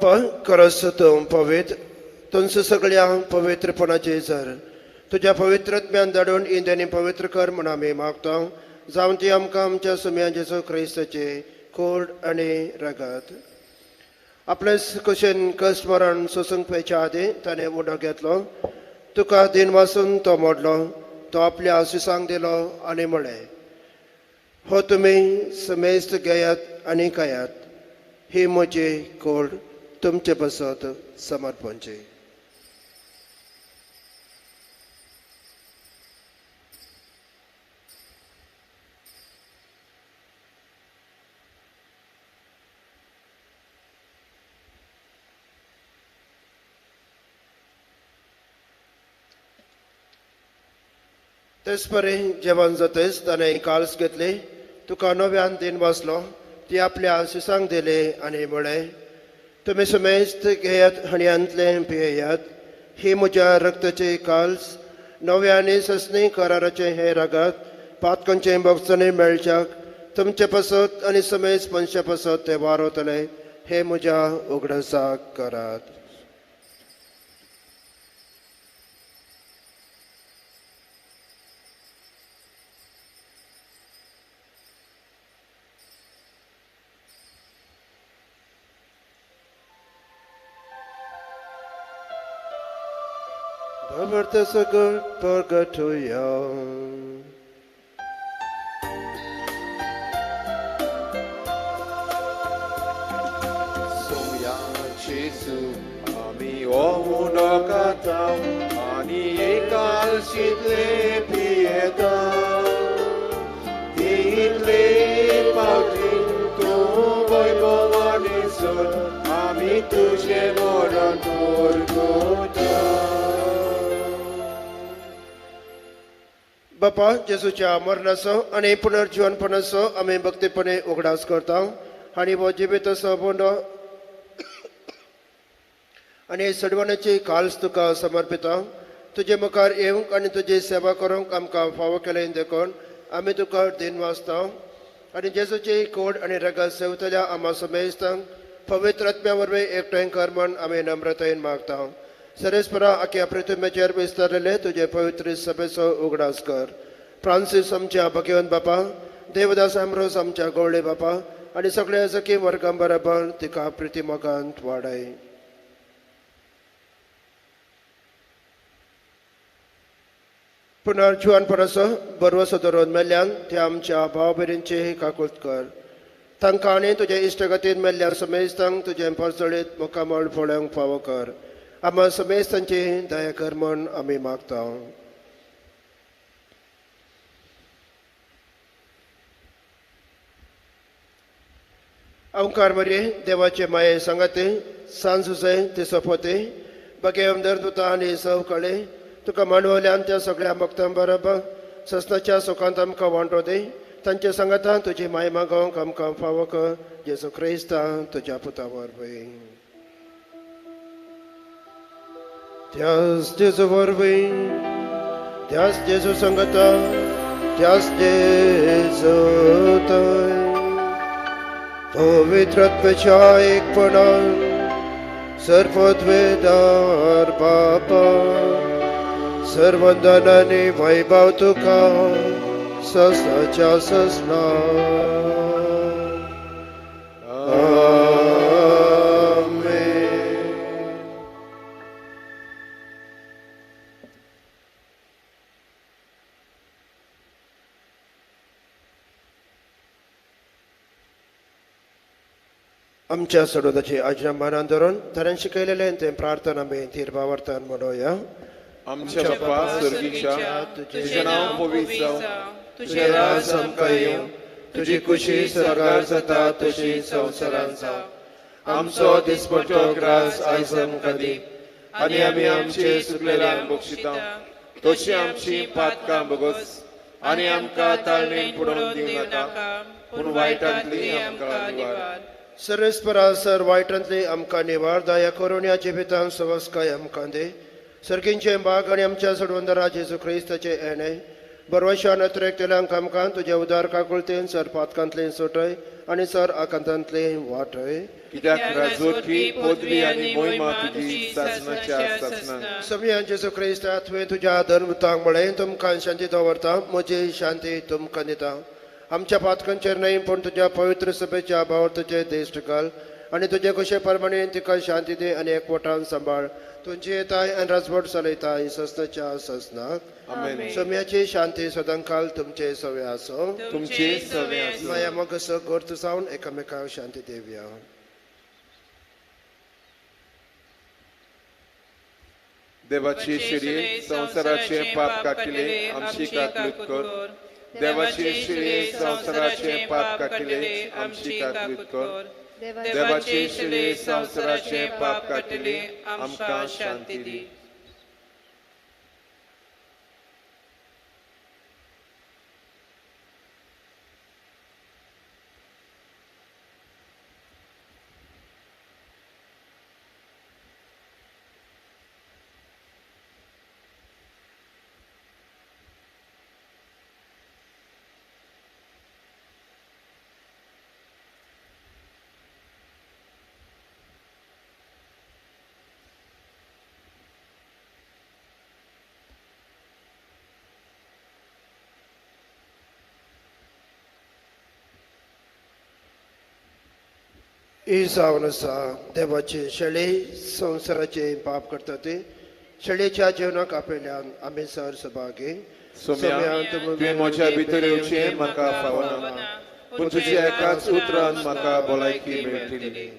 बापा खरंच तूं पवित्र तुमच सगळ्या पवित्रपणाचे जर तुझ्या पवित्रत्म्यान धाडून इंद्यानी पवित्र कर म्हण आमी मागता जावं ती आमकां आमच्या सुम्या जेजू क्रिस्ताचे कोड आनी रगत आपले कुशीन कश्ट मरण सोसूंक पेच्या आदी ताणें उडो घेतलो तुका दिन वाचून तो मोडलो तो आपल्या आशिसांक दिलो आनी म्हळें हो तुमी समेस्त घेयात आनी खायात ही म्हजी कोड तुमचे बसत समर्पणची तेच परे जेवण जातच ताणें काल्स घेतली तुका नव्यान दिन वाचलो ती आपल्या आशिसांक दिले आनी म्हळें तुमी समेस्त घेयात हणयांतले पियेयात ही म्हज्या रक्ताचे काल्स नव्या आनी ससनी कराराचे हे रगत पातकांचे भक्तनी मेळच्याक तुमचे पसत आनी समेस्त मनशा पसत ते वारवतले हे म्हज्या उगडसाक करात Poverty is a good purgatory.
Jesu, ami omunakatam, ani ekalsitle pietà. Title pautin tu voi povani sun, ami tuje moran turkuta.
बापा जेजूच्या मरणाचो आनी पुनर्जीवनपणाचो आमी भक्तीपणे उगडास करता आनी हो जिवीत असो बोंडो आनी सडवण्याची काल्स तुका समर्पिता तुजे मुखार येवंक आनी तुजी सेवा करूंक आमकां फावो केले देखून आमी तुका दिन वाचता आनी जेजूची कोड आनी रगत सेवतल्या आम्हा समेस्तांक पवित्र आत्म्या वरवीं एकठांय कर म्हण आमी नम्रतायेन मागता सरेस्परा आख्या पृथ्वीचेर विस्तारलेले तुजे पवित्र सभेचो उगडास कर फ्रांसीस आमच्या भगवंत बापा देवदास आमरोस आमच्या गवळे बापा आनी सगळ्या जखी वर्गां बरोबर तिका प्रितीमोगांत वाडय पुनर्जीवनपणाचो बरवसो धरून मेल्ल्यान ते आमच्या भाव भयणींची काकुळट कर तांकां आनी तुज्या इश्टगतीन मेल्ल्या समेस्तांक तुजें परसळीत मुखामळ फोळ्यांक फावो कर आम्हा समेस्तांची दया कर म्हण आमी मागता ओंकार मरे देवाचे माये सांगाते सांजुजे ते सोपोते बगेम दरदुता आनी सवकळे तुका मांडवल्यान त्या सगळ्या भक्तां बरोबर ससनाच्या सुखांत आमकां वांटो दी तांच्या सांगातान तुजी माय मागोवंक आमकां फावो कर जेजू क्रिस्ता तुज्या पुता वरवीं त्याच जेजू वरवीं त्याच जेजू सांगता त्याच जेजू थंय पवित्र आत्म्याच्या एकपणान सर्वोद्वेदार बापा सर्वंदनांनी वैभव तुका ससनाच्या ससना आमच्या सडोदाची आज्ञा मानान धरून तरेन शिकयलेले ते प्रार्थना आमी तिरभावर्तन म्हणूया
आमच्या बापा स्वर्गीच्या तुझे नाव पवित्र जावं
तुझे राज आमकां येवं
तुझी खुशी सरकार जाता
तशी संवसारांत जावं
आमचो दिसपट्टो ग्रास आयज आमकां दी आनी आमी आमचे चुकलेल्यांक बक्षिता तशी आमची पातकां बगोस आनी आमकां ताळणेन पडोवन दिवं नाका पूण वायटांतली आमकां निवार
सर्वेस्परा सर वायटांतली आमकां निवार दया करून या जिवितांत सवस्काय आमकां दे सर्गींचे बाग आनी आमच्या सडवंदरा जेजू क्रिस्ताचे येणे बरवशान अत्रेक्तेल्यांक आमकां तुजे उदार काकुळतेन सर पातकांतले सोटय आनी सर आकांतांतले वाटय.
कित्याक राजवटकी पदवी आनी मोहिमा तुजी सासणाच्या सासणान.
सगळ्यां जेजू क्रिस्ता तुवें तुज्या धर्मतांक म्हळें तुमकां शांती दवरता म्हजी शांती तुमकां दिता. आमच्या पातकांचेर न्हय पूण तुज्या पवित्र सभेच्या भावार तुजे देश्ट घाल आनी तुजे कशे परमाणे तिका शांती दी आनी एकवटान सांबाळ. तुमची येताय आनी राजवट चलयताय ससनाच्या ससनाक.
आमेन.
सोम्याची शांती सदांकाल तुमचे सवे आसो.
तुमचे सवे आसूं.
माया मोगस गोर्त जावन एकामेकाक शांती देवया.
देवाची शिडी संसाराचे पाप काटिले आमची काकूट कर. देवाची शिडी संसाराचे पाप काटिले आमची काकूट कर. देवाची शिडी संसाराचे पाप काटिले आमकां शांती दी.
ही जावन आसा देवाची शेळी संवसाराचे पाप करता ती शेळीच्या जेवणाक आपयल्यान आमी सर सभागी.
सोम्या तुवें म्हज्या भितर येवचें म्हाका फावना पूण तुज्या एकाच उतरान म्हाका भलायकी मेळटली.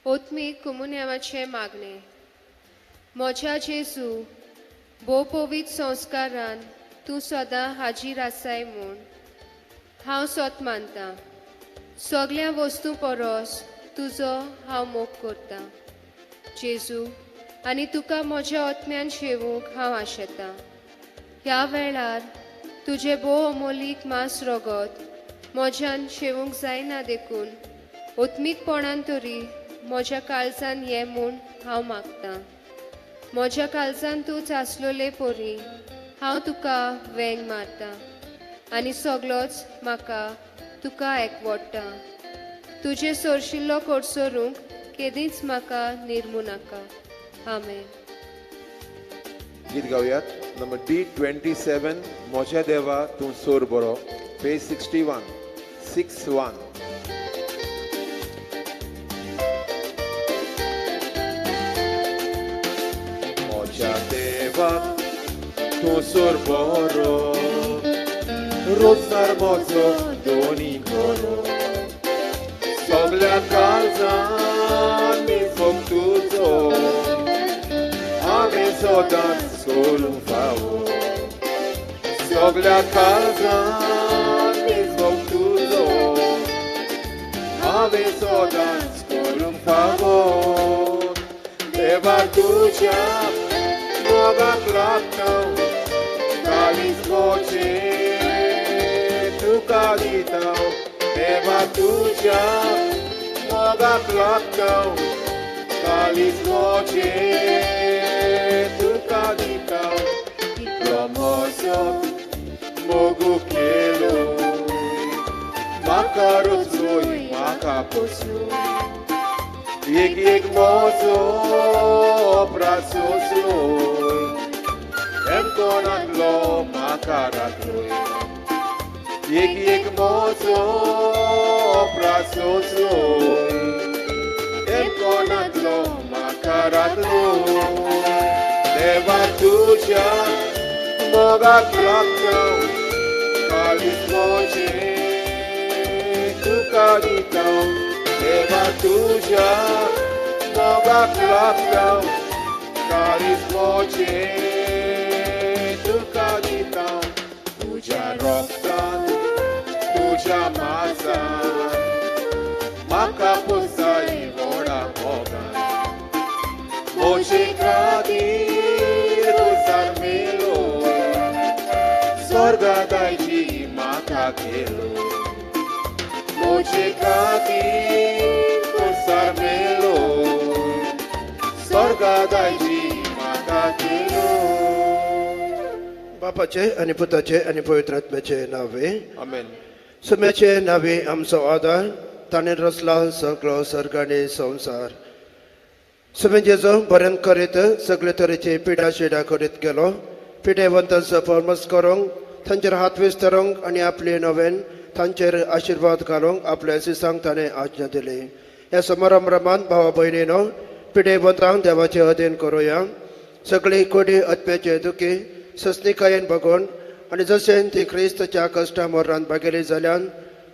ओत्मीक कुमुन्यावाचे मागणे. म्हज्या जेजू भोव पवित संस्कारान तूं सदां हाजीर आसाय म्हूण हांव सोत मानतां. सगळ्या वस्तू परस तुजो हांव मोग करतां जेजू आनी तुका म्हज्या ओत्म्यान शेवूंक हांव आशेतां. ह्या वेळार तुजे भोव अमोलीक मांस रगत म्हज्यान शेवूंक जायना देखून ओत्मीकपणान तरी म्हज्या काळजान ये म्हूण हांव मागतां. म्हज्या काळजान तूंच आसलोले परी हांव तुका वेंग मारतां आनी सगळोच म्हाका तुका एकवडटा. तुजे सोरशिल्लो कोडसोरूंक केदींच म्हाका निर्मू नाका. आमेन.
गीत गावयात. नंबर D27 म्हज्या देवा तूं सोर बरो. Page 61. Moja deva, tu sor boro, rozar mozo doni koro. Soglia kalzan mi fok tuzo, ame sodan solum favo. Soglia kalzan mi fok tuzo, ame sodan solum favo. Deva tuja Boga klatał, kali skoczy, tu kalitał, Deva tuja Boga klatał, kali skoczy, tu kalitał, Promosok Bogu kieluj, maka rozwój, maka posłuj. Jek mozo praco sloj, enkonan lo makaratoj. Jek mozo praco sloj, enkonan lo makaratoj. Deva tuja Boga klakał, kali skoczy, tu kalitał. Deva tuja Boga klakał, kali skoczy, tu kalitał. Tuja roktan, tuja masa, maka posaj voda ogan. Moje kradi rozar meloj, sorga daj ci maka keloj. मोचे खातीर करसार मेलो स्वर्गात आयची म्हाका केलो
बापाचे आणि पुताचे आणि पवित्र आत्म्याचे नावे
आमेन
सुम्याचे नावे आमचो आदार ताणें रचला सगळो सर्ग आनी संवसार सुमे जेजो बरें करीत सगळे तरेची पिडा शिडा करीत गेलो पिडेवंतांचो परमस करूंक तांचेर हात विस्तारूंक आनी आपले नवेन तांचेर आशिर्वाद घालूंक आपल्या सिसांक ताणें आज्ञा दिली ह्या समारंभांत भावा भयणीनो पिडेवंतांक देवाचे अधीन करुया सगळी कोडी आत्म्याचे दुखी सस्निकायेन बघून आनी जशें ती क्रिस्ताच्या कश्टा मरणांत भागेली जाल्यान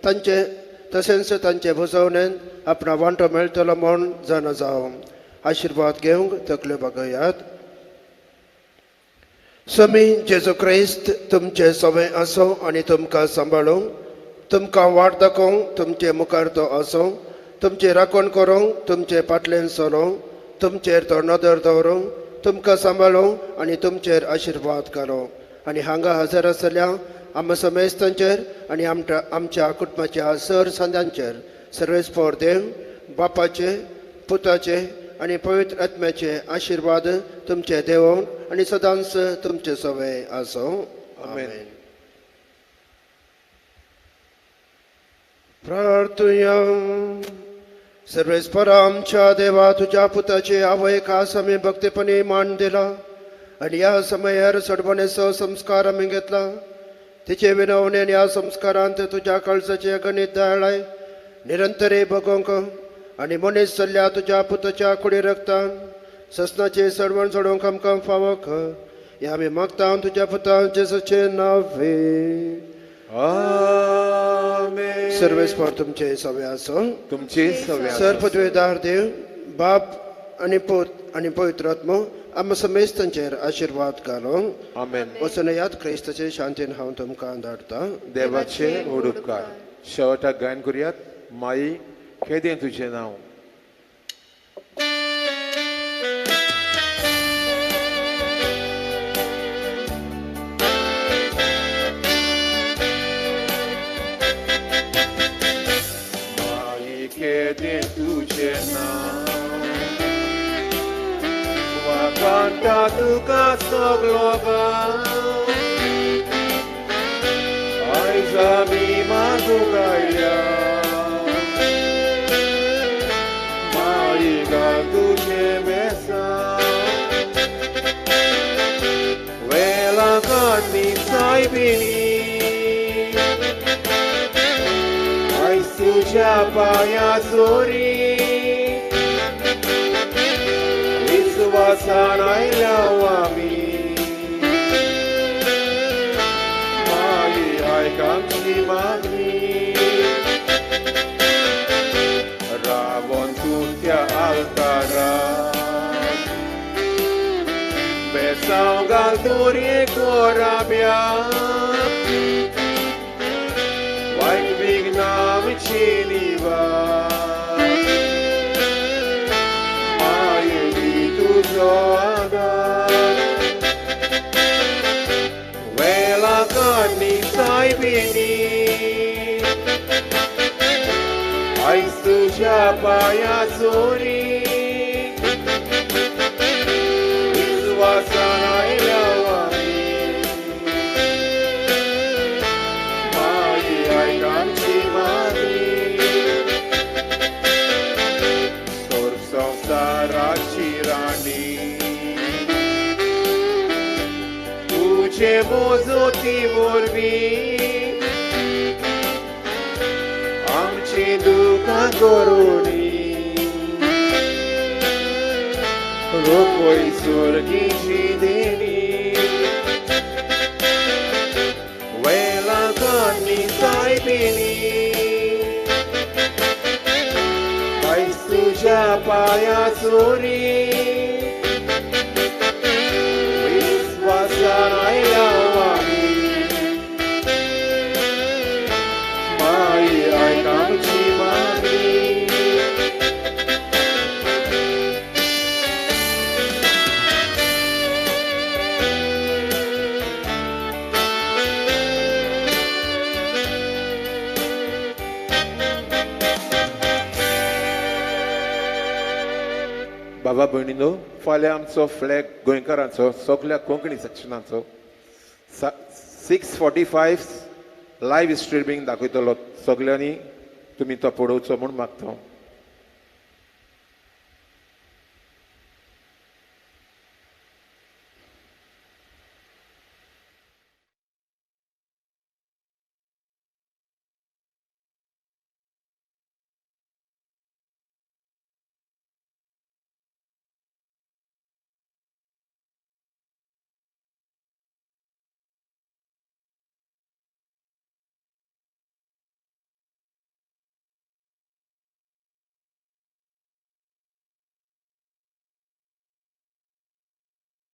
तांचे तशेंच तांचे बुजवणेन आपणा वांटो मेळटलो म्हूण जाणा जावं आशिर्वाद घेवंक तकल्यो बगयात स्वामी जेजू क्रिस्त तुमचे सवय आसूं आनी तुमकां सांबाळूंक तुमकां वाट दाखोवंक तुमचे मुखार तो आसूं तुमची राखण करूंक तुमचे फाटल्यान चलोवंक तुमचेर तो नदर दवरूंक तुमकां सांबाळूंक आनी तुमचेर आशिर्वाद घालूंक आनी हांगा हजर आसल्या आमच्या समेस्तांचेर आनी आमच्या कुटुंबाच्या सर सांद्यांचेर सर्वेस्पोर देव बापाचे पुताचे आनी पवित्र आत्म्याचे आशिर्वाद तुमचे देवून आनी सदांच तुमचे सवय आसूं आमेन प्रार्थुया सर्वेस्परा आमच्या देवा तुझ्या पुताचे आवय खास आमी भक्तीपणी मान दिला आनी ह्या समयार सडवणेचो संस्कार आमी घेतला तिचे विनवणेन ह्या संस्कारांत तुझ्या कळसाचे गणित दाळाय निरंतरे भोगोंक आनी मनीस चल्ल्या तुझ्या पुताच्या कुडी रक्तान ससनाचे सडवण सोडूंक आमकां फावो कर हे आमी मागता तुझ्या पुता जेसूचे नावे
आमेन
सर्वेस्पर तुमचे सवय आसूं
तुमची सवय
सर पदवेदार देव बाप आनी पूत आनी पवित्र आत्मो आमच्या समेस्तांचेर आशिर्वाद घालूं
आमेन
वचून याद क्रिस्ताचे शांतीन हांव तुमकां धाडटा
देवाचे व्हड उपकार शेवटाक गायन करुयात माई खेदें तुझें नांव माई खेदें तुझें नांव वाकांता तुका सगलो गांव आयज आमी मागूंक आयल्या तुझे बेसा वेला काढणी सायबिनी आयज तुझ्या पाया चोरी विश्वासान आयल्या आमी माई आयक आमची मागणी रावण तुझ्या आल्तारात बेसांव घाल दोरये कोराब्यात वायट विघ्नां आमची निवार माये दी तुजो आदार वेला काडणी सायबिनी आयज तुझ्या पाया चोरी विश्वासान आयल्या आमी माई आयक आमची मागणी स्वर्ग संवसाराची राणी तुझे मोजोती वरवीं आमची दुखां करुणी रोखोय स्वर्गीची देणी वेला काडणी सायबिनी आयज तुझ्या पाया चोरी विश्वासान आयल्या आमी माई आयक आमची मागणी बाबा भयणीनो फाल्यां आमचो फ्लॅग गोंयकारांचो सगळ्या कोंकणी सेक्शनाचो 6:45 लायव्ह स्ट्रिमींग दाखयतलो सगळ्यांनी तुमी तो पळोवचो म्हूण मागता